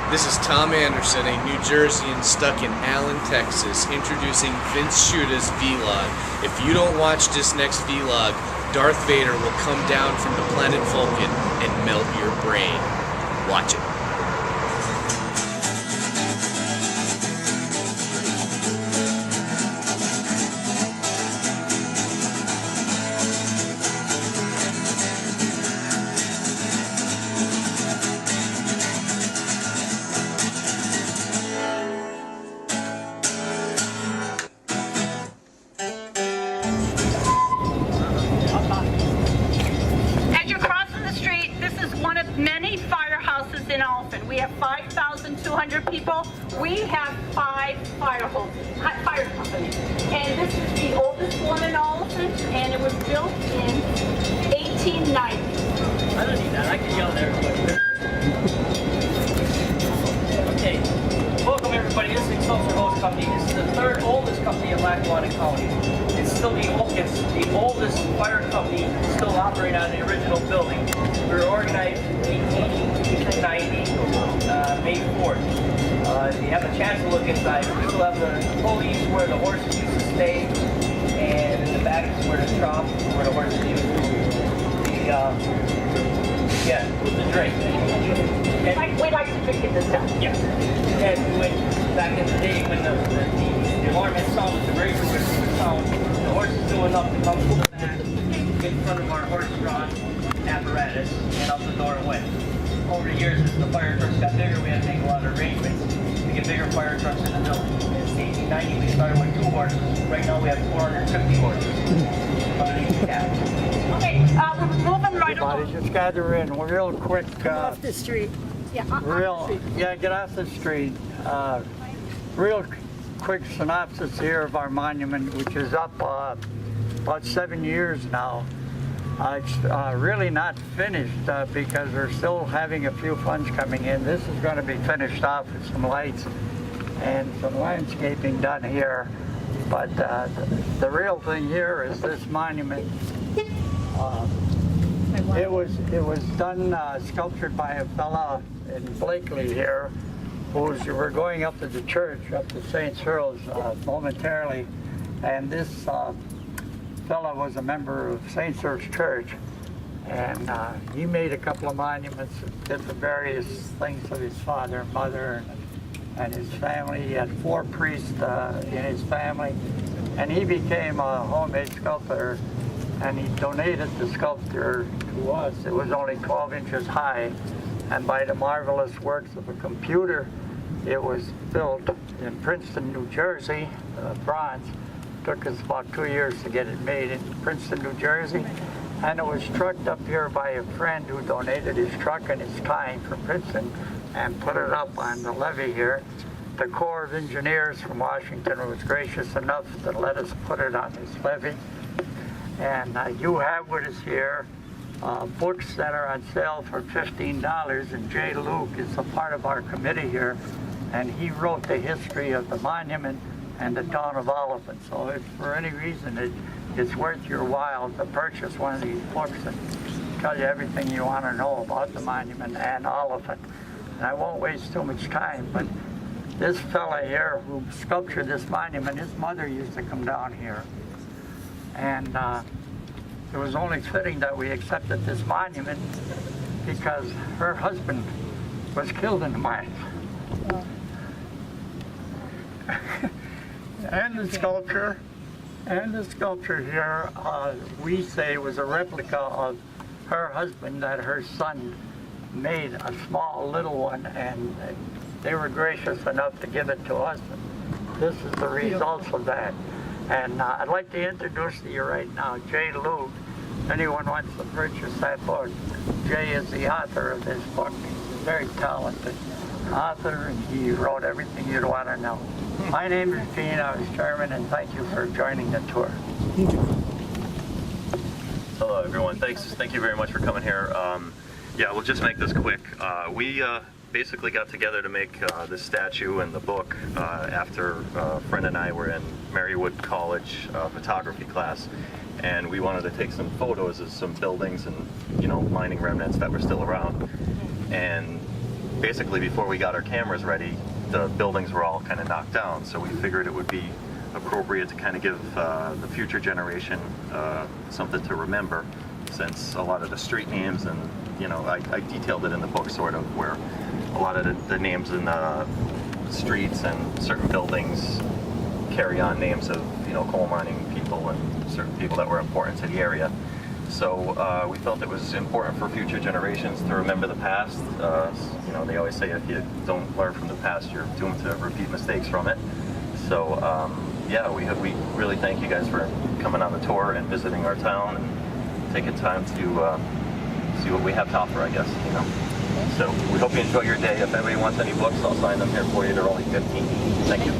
This is Tom Anderson, a New Jerseyan stuck in Allen, Texas, introducing Vince Shuta's vlog. If you don't watch this next vlog, Darth Vader will come down from the planet Vulcan and melt your brain. Watch it. Many firehouses in Olyphant. We have 5,200 people. We have 5 fire companies. And this is the oldest one in Olyphant, and it was built in 1890. I don't need that. I can yell there. Okay. Welcome everybody. This is Excursion Hose Company. This is the 3rd oldest company in Lackawanna County. It's still the oldest fire company still operating on the original building. We were organized in 1890, May 4th. If you have a chance to look inside, we still have the pulleys where the horses used to stay, and in the back is where the trough, where the horses used to the drink. We like to drink it this time. Yeah. And when, back in the day when the alarm had sounded, the radio would sound, the horses knew enough to come to the back, in front of our horse-drawn apparatus, and out the door and went. Over the years, as the fire trucks got bigger, we had to make a lot of arrangements to get bigger fire trucks in the building. In 1890, we started with 2 horses. Right now, we have 450 horses underneath the cab. Okay, we're moving right along. Just gather in real quick. Off the street. Yeah, get off the street. Real quick synopsis here of our monument, which is up about 7 years now. It's really not finished because we're still having a few funds coming in. This is going to be finished off with some lights and some landscaping done here. But the real thing here is this monument. It was done, sculptured by a fella in Blakely here, we're going up to the church, up to St. Cyril's momentarily, and this fella was a member of St. Cyril's Church, and he made a couple of monuments, did the various things of his father and mother and his family. He had 4 priests in his family, and he became a homemade sculptor, and he donated the sculpture to us. It was only 12 inches high, and by the marvelous works of a computer, it was built in Princeton, New Jersey, bronze. Took us about 2 years to get it made in Princeton, New Jersey, and it was trucked up here by a friend who donated his truck and his time from Princeton and put it up on the levee here. The Corps of Engineers from Washington was gracious enough to let us put it on this levee. And you have with us here books that are on sale for $15, and Jay Luke is a part of our committee here, and he wrote the history of the monument and the town of Olyphant. So if for any reason it's worth your while to purchase one of these books and tell you everything you want to know about the monument and Olyphant. And I won't waste too much time, but this fella here who sculptured this monument, his mother used to come down here. And it was only fitting that we accepted this monument because her husband was killed in the mine. And the sculpture here, we say was a replica of her husband that her son made, a small little one, and they were gracious enough to give it to us. This is the results of that. And I'd like to introduce to you right now Jay Luke. If anyone wants to purchase that book, Jay is the author of this book. He's a very talented author, and he wrote everything you'd want to know. My name is Gene, I was chairman, and thank you for joining the tour. Hello everyone, thank you very much for coming here. Yeah, we'll just make this quick. We basically got together to make this statue and the book after a friend and I were in Marywood College photography class, and we wanted to take some photos of some buildings and mining remnants that were still around. And basically before we got our cameras ready, the buildings were all kind of knocked down. So we figured it would be appropriate to kind of give the future generation something to remember, since a lot of the street names and, you know, I detailed it in the book sort of, where a lot of the names in the streets and certain buildings carry on names of, you know, coal mining people and certain people that were important to the area. So we felt it was important for future generations to remember the past. You know, they always say if you don't learn from the past, you're doomed to repeat mistakes from it. So yeah, we really thank you guys for coming on the tour and visiting our town and taking time to see what we have to offer, I guess, you know. So we hope you enjoy your day. If anybody wants any books, I'll sign them here for you. They're only 15. Thank you.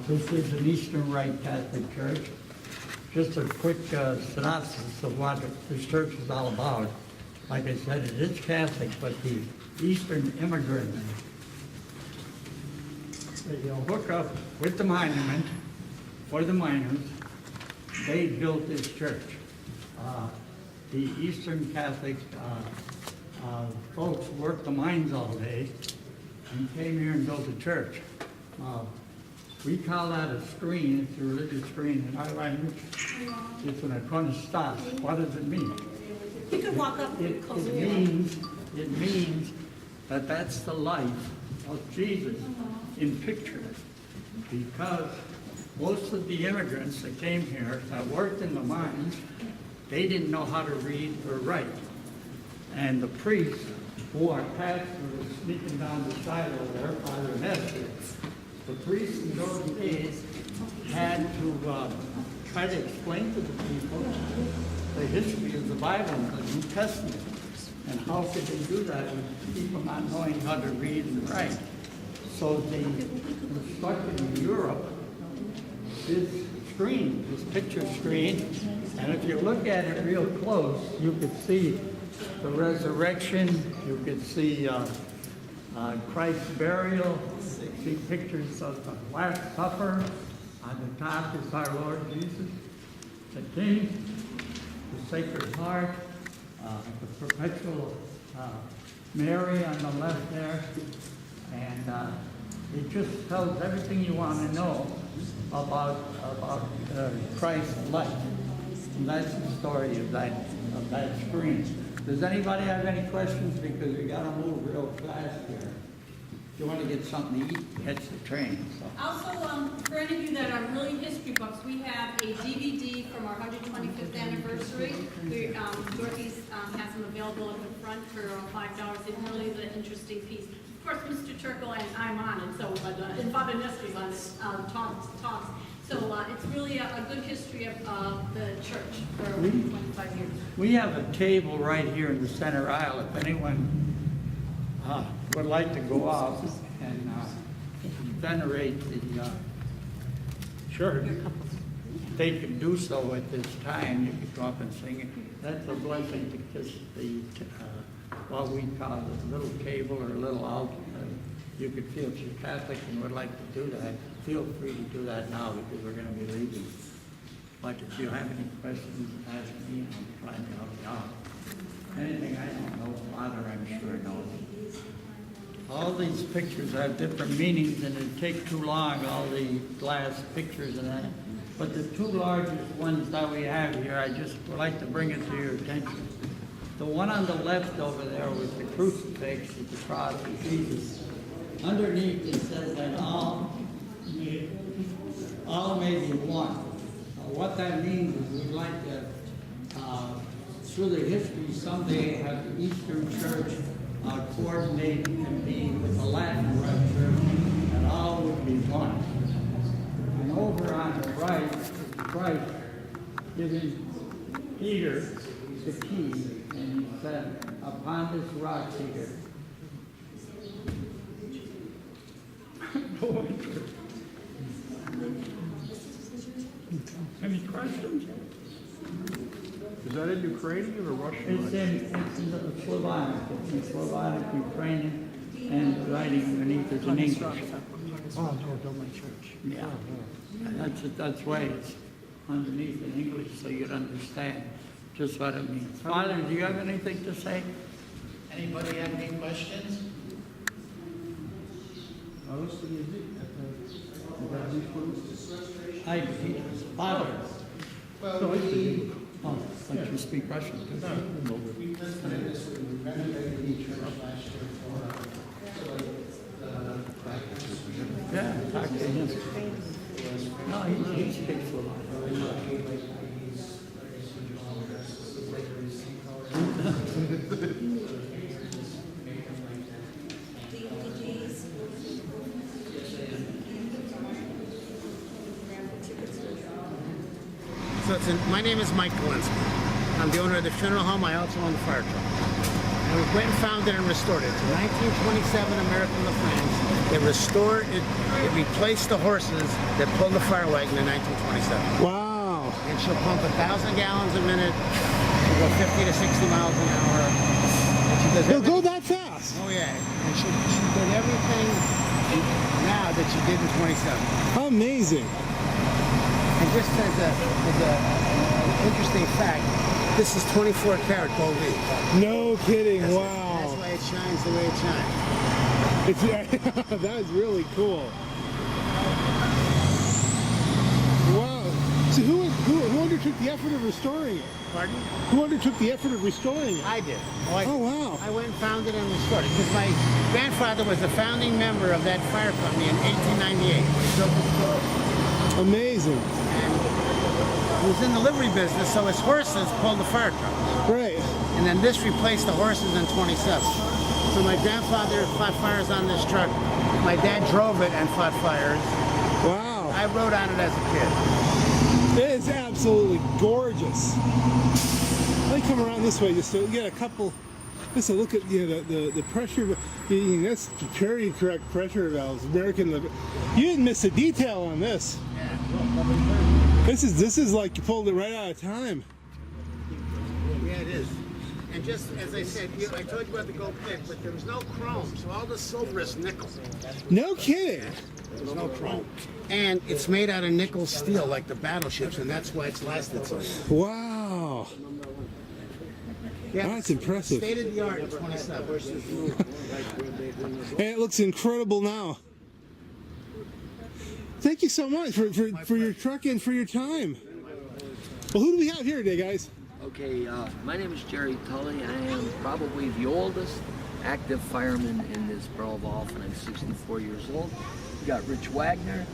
This is an Eastern Rite Catholic Church. Just a quick synopsis of what this church is all about. Like I said, it is Catholic, but the Eastern immigrants, they'll hook up with the monument for the miners. They built this church. The Eastern Catholic folks worked the mines all day and came here and built a church. We call that a screen. It's a religious screen in our language. It's an iconostas. What does it mean? You can walk up It closer. means that that's the life of Jesus in picture. Because most of the immigrants that came here that worked in the mines, they didn't know how to read or write. And the priests, who are pastors sneaking down the side over there, Father Nestor, the priests in those days had to try to explain to the people the history of the Bible and the New Testament. And how could they do that with people not knowing how to read and write? So they constructed in Europe this screen, this picture screen. And if you look at it real close, you could see the resurrection, you could see Christ's burial, you see pictures of the Last Supper. On the top is our Lord Jesus, the King, the Sacred Heart, the perpetual Mary on the left there. And it just tells everything you want to know about Christ's life. And that's the story of that screen. Does anybody have any questions? Because we got to move real fast here. If you want to get something to eat, catch the train. So. Also, for any of you that are really history buffs, we have a DVD from our 125th anniversary. Dorothy's has them available at the front for $5. It really is an interesting piece. Of course, Mr. Turkle and I'm on it, so and Father Nestor's on it, talks. So it's really a good history of the church for 25 years. We have a table right here in the center aisle. If anyone would like to go out and venerate the church, they can do so at this time. You can go up and sing it. That's a blessing to kiss the, what we call a little table or a little altar. You could feel if you're Catholic and would like to do that, feel free to do that now because we're going to be leaving. But if you have any questions, ask me. I'm trying to help you out. Anything I don't know, Father, I'm sure knows. All these pictures have different meanings, and it'd take too long, all the glass pictures and that. But the two largest ones that we have here, I just would like to bring it to your attention. The one on the left over there with the crucifix, with the cross of Jesus. Underneath it says that all may be one. What that means is we'd like to, through the history, someday have the Eastern Church coordinate and be with the Latin Rite Church, and all would be one. And over on the right is Christ giving Peter the key, and he said, upon this rock, Peter, any questions? Is that in Ukrainian or Russian? It's in the Slavonic. It's in Slavonic, Ukrainian, and the writing beneath is in English. Oh, no, don't my church. Yeah. That's why it's underneath in English, so you'd understand. just what it means. Father, do you have anything to say? Anybody have any questions? Hi, Father. Well, we Oh, let you speak Russian too. visited this, we renovated the church last year for Yeah, talk to him. No, he speaks a lot. So my name is Mike Galinsky. I'm the owner of the funeral home. I also own the fire truck. And we went and found it and restored it. It's a 1927 American LaFrance. They restored it. It replaced the horses that pulled the fire wagon in 1927. Wow. And she'll pump 1,000 gallons a minute. She'll go 50 to 60 miles an hour. And she does They'll go everything. that fast. Oh yeah. And she did everything now that she did in 27. Amazing. And just as a interesting fact, this is 24 karat gold leaf. No kidding. That's Wow. why it shines the way it shines. It's, that is really cool. Wow. So who undertook the effort of restoring it? Pardon? Who undertook the effort of restoring it? I did. Oh, wow. I went and found it and restored it because my grandfather was a founding member of that fire company in 1898. He built the store. Amazing. And he was in the livery business, so his horses pulled the fire trucks. Right. And then this replaced the horses in 27. So my grandfather fought fires on this truck. My dad drove it and fought fires. Wow. I rode on it as a kid. It is absolutely gorgeous. Let me come around this way just to get a couple. Listen, look at the pressure. That's very correct pressure valves. American. You didn't miss a detail on this. This is like you pulled it right out of time. Yeah, it is. And just as I said, I told you about the gold pick, but there was no chrome, so all the silver is nickel. No kidding. There's no chrome. And it's made out of nickel steel like the battleships, and that's why it's lasted so long. Wow. Yeah, That's impressive. State of the art in 27. And it looks incredible now. Thank you so much for your truck and for your time. Well, who do we have here today, guys? Okay, my name is Jerry Tully. I am probably the oldest active fireman in this borough of Olyphant. I'm 64 years old. We got Rich Wagner.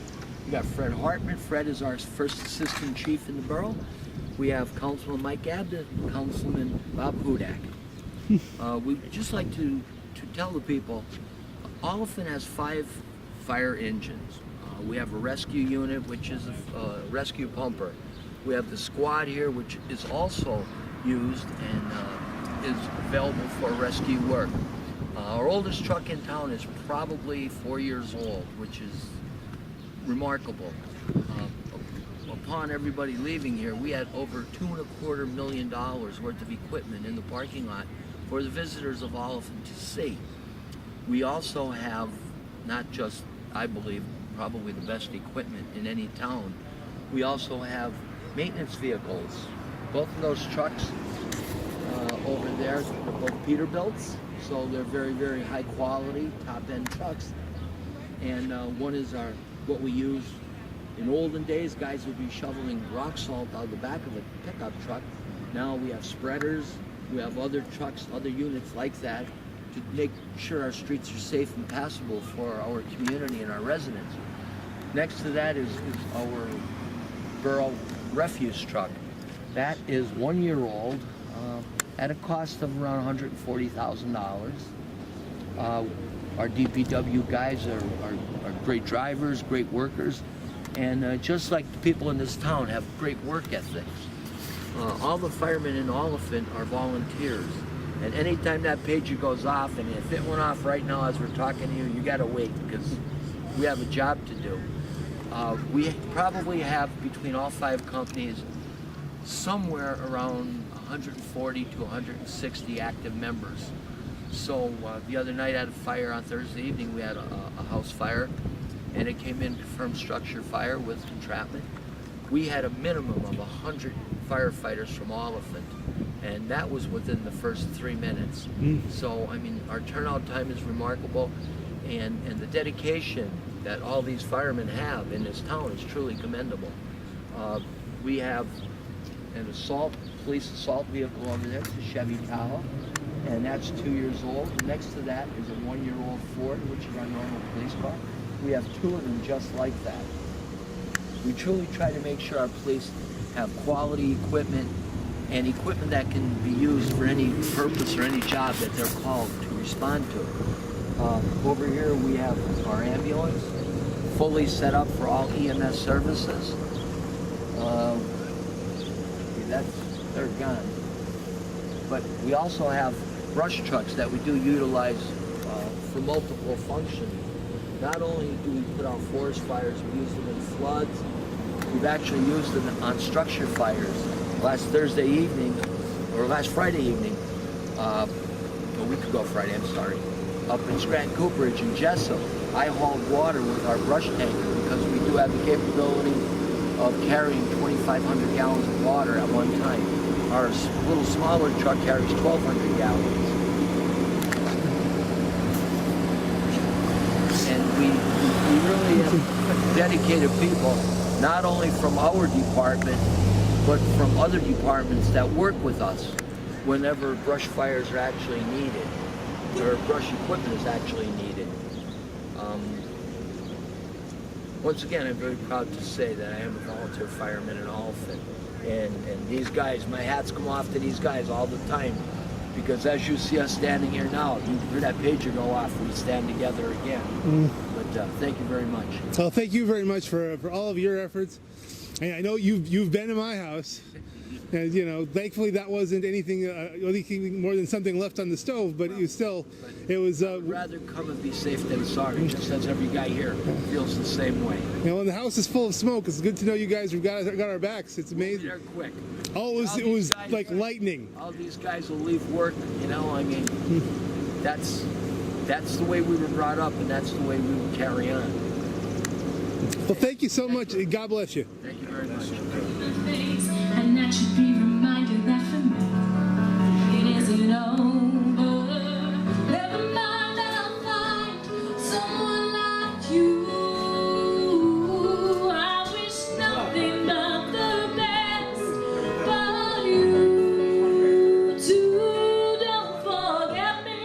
We got Fred Hartman. Fred is our first assistant chief in the borough. We have Councilman Mike Abda, Councilman Bob Hudak. We'd just like to tell the people, Olyphant has 5 fire engines. We have a rescue unit, which is a rescue pumper. We have the squad here, which is also used and is available for rescue work. Our oldest truck in town is probably 4 years old, which is remarkable. Upon everybody leaving here, we had over $2.25 million worth of equipment in the parking lot for the visitors of Olyphant to see. We also have not just, I believe, probably the best equipment in any town. We also have maintenance vehicles. Both of those trucks over there are both Peterbilts, so they're very, very high quality, top-end trucks. And one is what we use in olden days. Guys would be shoveling rock salt out of the back of a pickup truck. Now we have spreaders, we have other trucks, other units like that to make sure our streets are safe and passable for our community and our residents. Next to that is our borough refuse truck. That is 1 year old at a cost of around $140,000. Our DPW guys are great drivers, great workers, and just like the people in this town have great work ethics. All the firemen in Olyphant are volunteers, and anytime that pager goes off, and if it went off right now as we're talking to you, you gotta wait because we have a job to do. We probably have between all 5 companies somewhere around 140 to 160 active members. So the other night at a fire on Thursday evening, we had a house fire, and it came in confirmed structure fire with entrapment. We had a minimum of 100 firefighters from Olyphant, and that was within the first 3 minutes. So, I mean, our turnout time is remarkable, and the dedication that all these firemen have in this town is truly commendable. We have an police assault vehicle over there. It's a Chevy Tahoe, and that's 2 years old. Next to that is a 1-year-old Ford, which is our normal police car. We have 2 of them just like that. We truly try to make sure our police have quality equipment and equipment that can be used for any purpose or any job that they're called to respond to. Over here we have our ambulance, fully set up for all EMS services. They're gone. But we also have brush trucks that we do utilize for multiple functions. Not only do we put out forest fires, we use them in floods. We've actually used them on structure fires. Last Thursday evening, or last Friday evening, a week ago Friday, I'm sorry, up in Scranton Cooperage in Jesso, I hauled water with our brush tanker because we do have the capability of carrying 2,500 gallons of water at one time. Our little smaller truck carries 1,200 gallons. And we really have dedicated people, not only from our department, but from other departments that work with us whenever brush fires are actually needed, or brush equipment is actually needed. Once again, I'm very proud to say that I am a volunteer fireman in Olyphant. And these guys, my hats come off to these guys all the time, because as you see us standing here now, you hear that pager go off, we stand together again. But thank you very much. Well, thank you very much for all of your efforts. And I know you've been in my house, and you know, thankfully that wasn't anything more than something left on the stove. But it was. I'd rather come and be safe than sorry. Just as every guy here feels the same way. You know, when the house is full of smoke, it's good to know you guys have got our backs. It's amazing. They're quick. Oh, it was like lightning. All these guys will leave work. You know, I mean, that's the way we were brought up, and that's the way we will carry on. Well, thank you so much, and God bless you. Thank you very much. And that should be reminded that for me, it isn't over. Never mind, I'll find someone like you. I wish nothing but the best for you too. Don't forget me.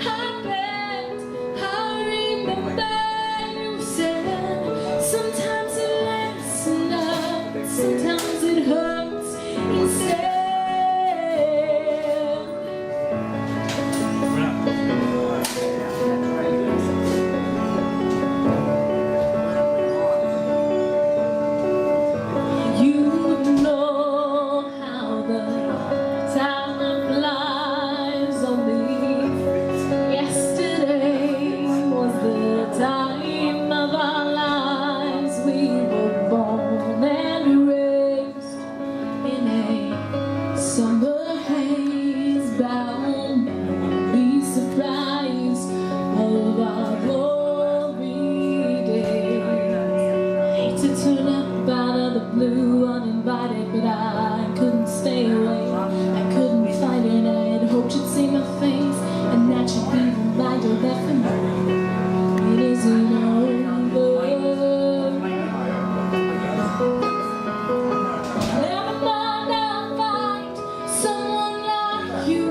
I bet I remember you said sometimes it lasts enough, sometimes it hurts instead. You know how the time flies on me. Yesterday was the time of our lives. We were born and raised in a summer haze, bound to be surprised of our glory days. Hate to turn up out of the blue uninvited, but I couldn't stay away. I couldn't fight it. I had hoped you'd see my face, and that you'd be reminded that for me it isn't over. Never mind, I'll find someone like you.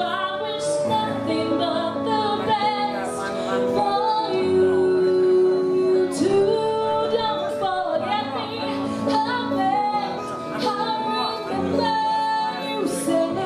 I wish nothing but the best for you too. Don't forget me. I bet I remember you said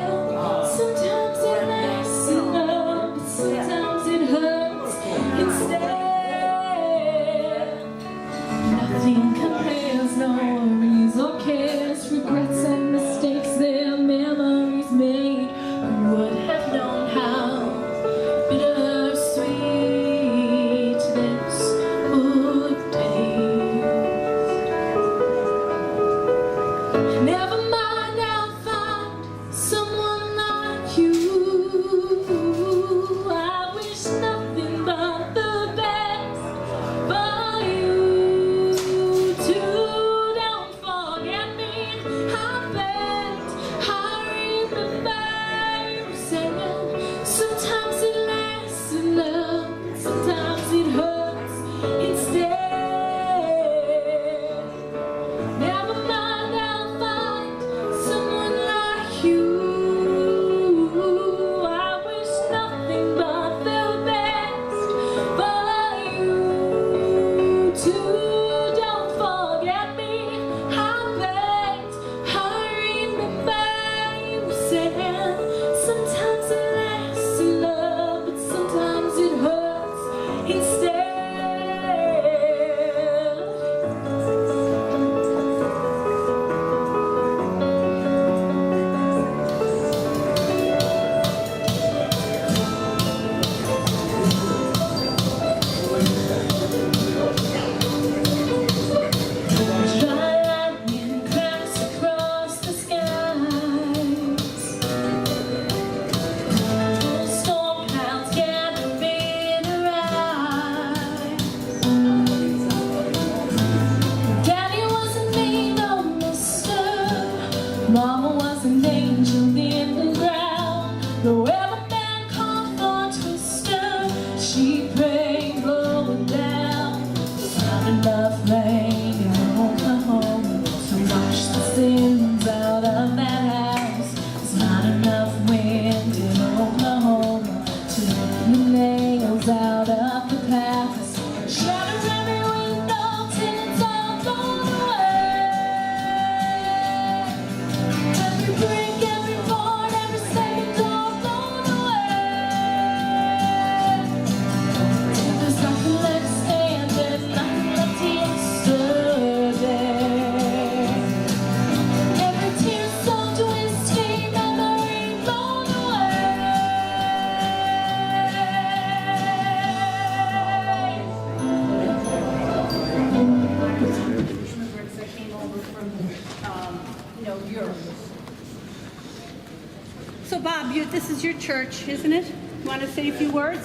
So Bob, this is your church, isn't it? Want to say a few words?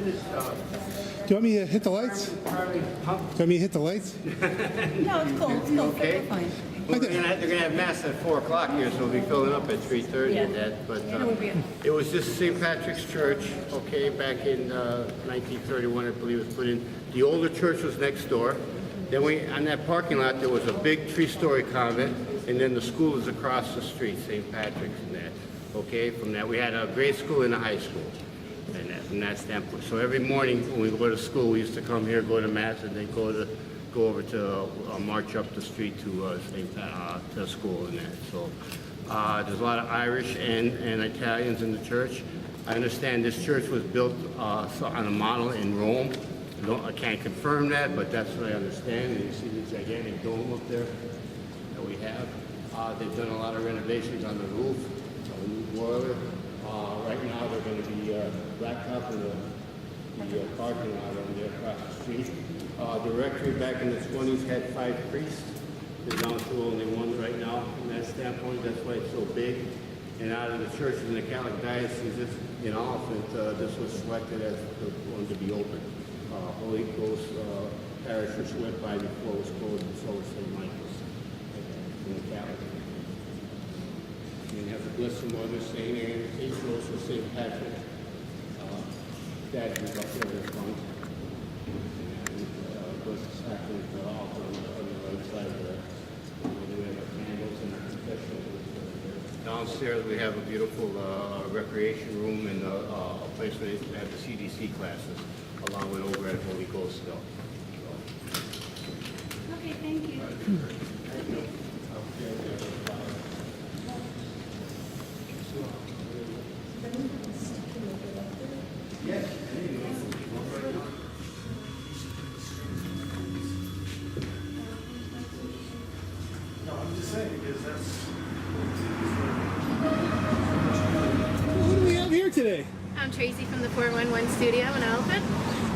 Do you want me to hit the lights? Do you want me to hit the lights? No, it's cool. It's cool. Okay. We're fine. Well, they're gonna have mass at 4 o'clock here, so we'll be filling up at 3:30 and that. But it was just St. Patrick's Church, okay, back in 1931, I believe it was put in. The older church was next door. Then on that parking lot, there was a big 3-story convent, and then the school is across the street, St. Patrick's and that. Okay, from that we had a grade school and a high school, and from that standpoint. So every morning when we go to school, we used to come here, go to mass, and then go over to march up the street to to school and that. So there's a lot of Irish and Italians in the church. I understand this church was built on a model in Rome. I can't confirm that, but that's what I understand. And you see the gigantic dome up there that we have. They've done a lot of renovations on the roof, a new boiler. Right now they're going to be blacktopping the parking lot over there across the street. The rectory back in the 20s had 5 priests. They're down to only 1 right now. From that standpoint, that's why it's so big. And out of the churches in the Catholic Diocese in Olyphant, this was selected as the one to be open. Holy Ghost parish was went by before it was closed, and so was St. Michael's in the Catholic. And you have the Blessed Mother, St. Anne, St. Joseph, St. Patrick. Statues up there in the front. Blessed Sacrament altar on the right side there. We have our candles and our confessional booths over there. Downstairs we have a beautiful recreation room and a place where they have the CDC classes, along with over at Holy Ghost still. Okay, thank you. Yes. No, I'm just saying because that's. Who do we have here today? I'm Tracy from the 411 studio in Olyphant.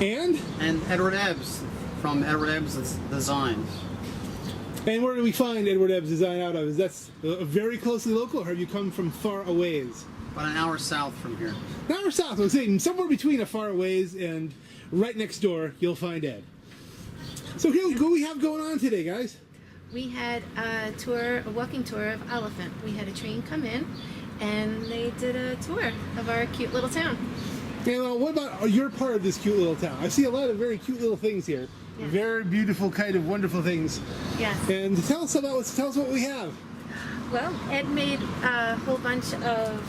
And Edward Ebbs from Edward Ebbs Designs. And where do we find Edward Ebbs Design out of? Is that very closely local, or have you come from far a ways? About an hour south from here. An hour south. I was saying somewhere between a far ways and right next door, you'll find Ed. So here, what do we have going on today, guys? We had a walking tour of Olyphant. We had a train come in, and they did a tour of our cute little town. And what about your part of this cute little town? I see a lot of very cute little things here. Yes. Very beautiful, kind of wonderful things. Yes. And tell us what we have. Well, Ed made a whole bunch of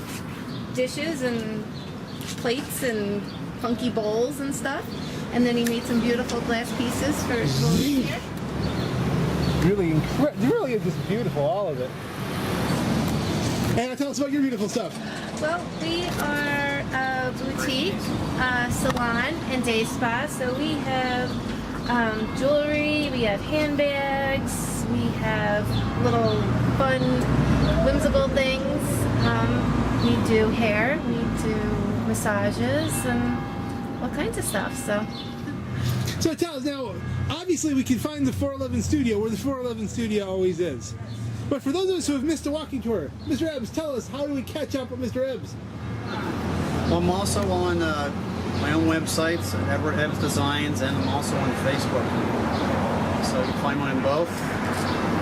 dishes and plates and funky bowls and stuff. And then he made some beautiful glass pieces for rolling here. Really is just beautiful, all of it. And tell us about your beautiful stuff. Well, we are a boutique, salon, and day spa. So we have jewelry, we have handbags, we have little fun, whimsical things. We do hair, we do massages, and all kinds of stuff. So tell us now, obviously we can find the 411 studio where the 411 studio always is. But for those of us who have missed a walking tour, Mr. Ebbs, tell us, how do we catch up with Mr. Ebbs? Well, I'm also on my own websites, Edward Ebbs Designs, and I'm also on Facebook. So you can find one in both.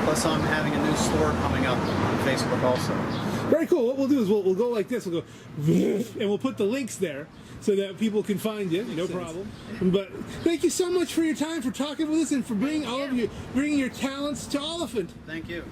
Plus I'm having a new store coming up on Facebook also. Very cool. What we'll do is we'll go like this. We'll go, and we'll put the links there so that people can find you. No problem. But thank you so much for your time, for talking with us, and for bringing bringing your talents to Olyphant. Thank you.